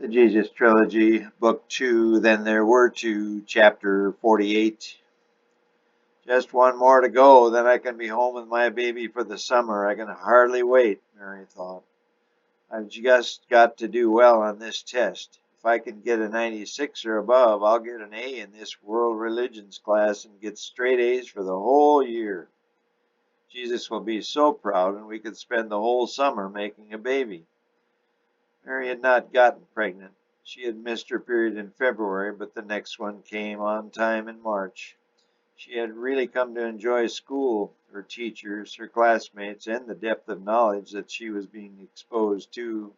The Jesus Trilogy, Book 2, Then There Were Two, Chapter 48. Just one more to go, then I can be home with my baby for the summer. I can hardly wait, Mary thought. I've just got to do well on this test. If I can get a 96 or above, I'll get an A in this world religions class and get straight A's for the whole year. Jesus will be so proud, and we could spend the whole summer making a baby. Mary had not gotten pregnant. She had missed her period in February, but the next one came on time in March. She had really come to enjoy school, her teachers, her classmates, and the depth of knowledge that she was being exposed to.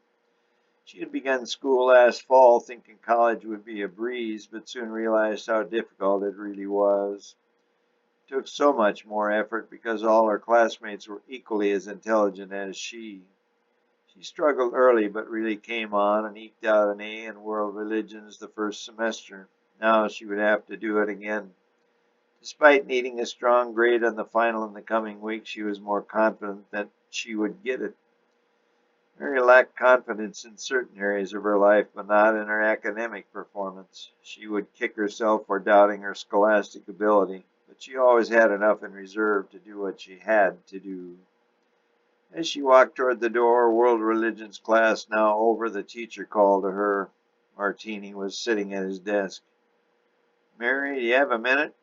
She had begun school last fall thinking college would be a breeze, but soon realized how difficult it really was. It took so much more effort because all her classmates were equally as intelligent as she. She struggled early, but really came on and eked out an A in world religions the first semester. Now she would have to do it again. Despite needing a strong grade on the final in the coming week, she was more confident that she would get it. Mary lacked confidence in certain areas of her life, but not in her academic performance. She would kick herself for doubting her scholastic ability, but she always had enough in reserve to do what she had to do. As she walked toward the door, world religions class now over, the teacher called to her. Martini was sitting at his desk. Mary, do you have a minute?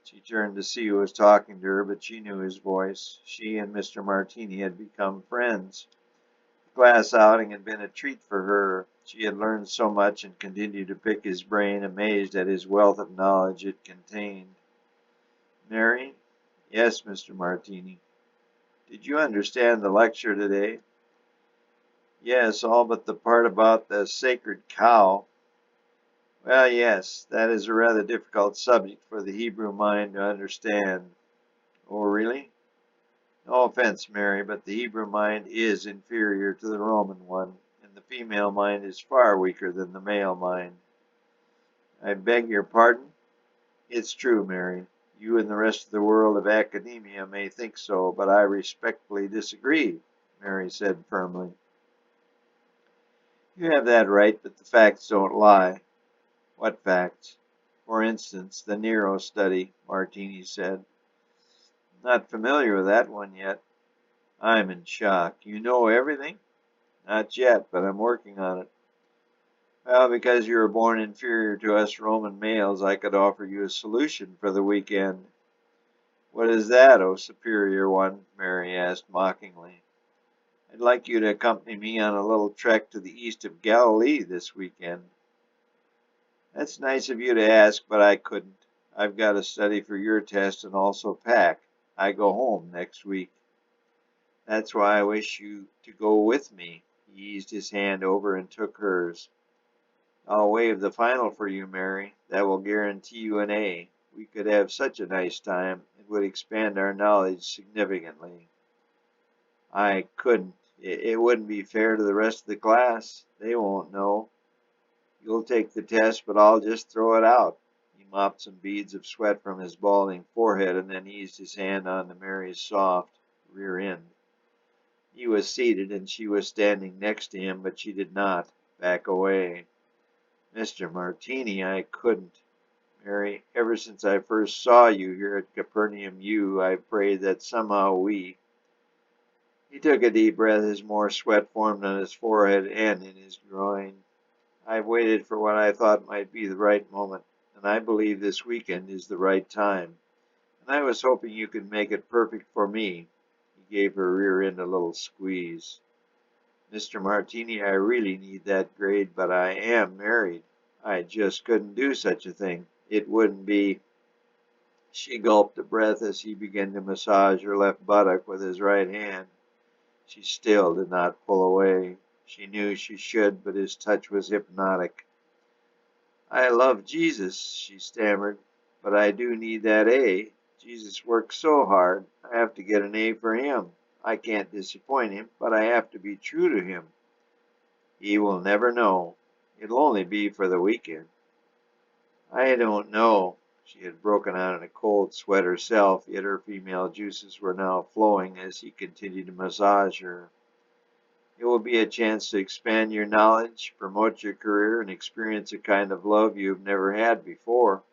She turned to see who was talking to her, but she knew his voice. She and Mr. Martini had become friends. The class outing had been a treat for her. She had learned so much and continued to pick his brain, amazed at his wealth of knowledge it contained. Mary? Yes, Mr. Martini. Did you understand the lecture today? Yes, all but the part about the sacred cow. Well, yes, that is a rather difficult subject for the Hebrew mind to understand. Oh, really? No offense, Mary, but the Hebrew mind is inferior to the Roman one, and the female mind is far weaker than the male mind. I beg your pardon? It's true, Mary. You and the rest of the world of academia may think so, but I respectfully disagree, Mary said firmly. You have that right, but the facts don't lie. What facts? For instance, the Nero study, Martini said. Not familiar with that one yet. I'm in shock. You know everything? Not yet, but I'm working on it. Well, because you were born inferior to us Roman males, I could offer you a solution for the weekend. What is that, oh superior one? Mary asked mockingly. I'd like you to accompany me on a little trek to the east of Galilee this weekend. That's nice of you to ask, but I couldn't. I've got to study for your test and also pack. I go home next week. That's why I wish you to go with me. He eased his hand over and took hers. I'll waive the final for you, Mary. That will guarantee you an A. We could have such a nice time. It would expand our knowledge significantly. I couldn't. It wouldn't be fair to the rest of the class. They won't know. You'll take the test, but I'll just throw it out. He mopped some beads of sweat from his balding forehead and then eased his hand onto Mary's soft rear end. He was seated and she was standing next to him, but she did not back away. Mr. Martini, I couldn't. Mary, ever since I first saw you here at Capernaum I've prayed that somehow we... He took a deep breath as more sweat formed on his forehead and in his groin. I've waited for what I thought might be the right moment, and I believe this weekend is the right time. And I was hoping you could make it perfect for me. He gave her rear end a little squeeze. Mr. Martini, I really need that grade, but I am married. I just couldn't do such a thing. It wouldn't be... She gulped a breath as he began to massage her left buttock with his right hand. She still did not pull away. She knew she should, but his touch was hypnotic. I love Jesus, she stammered, but I do need that A. Jesus worked so hard. I have to get an A for him. I can't disappoint him, but I have to be true to him. He will never know. It'll only be for the weekend. I don't know. She had broken out in a cold sweat herself, yet her female juices were now flowing as he continued to massage her. It will be a chance to expand your knowledge, promote your career, and experience a kind of love you've never had before.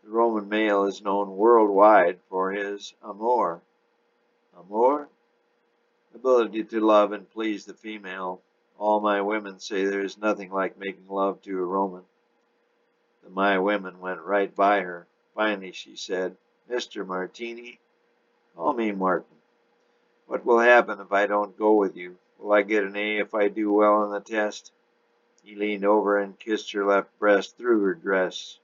The Roman male is known worldwide for his amour. Amour? Ability to love and please the female. All my women say there is nothing like making love to a Roman. The my women went right by her. Finally she said, Mr. Martini, call me Martin. What will happen if I don't go with you? Will I get an A if I do well on the test? He leaned over and kissed her left breast through her dress.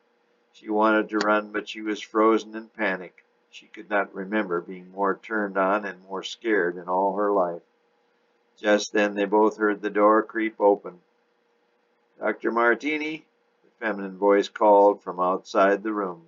She wanted to run, but she was frozen in panic. She could not remember being more turned on and more scared in all her life. Just then they both heard the door creep open. Dr. Martini, the feminine voice called from outside the room.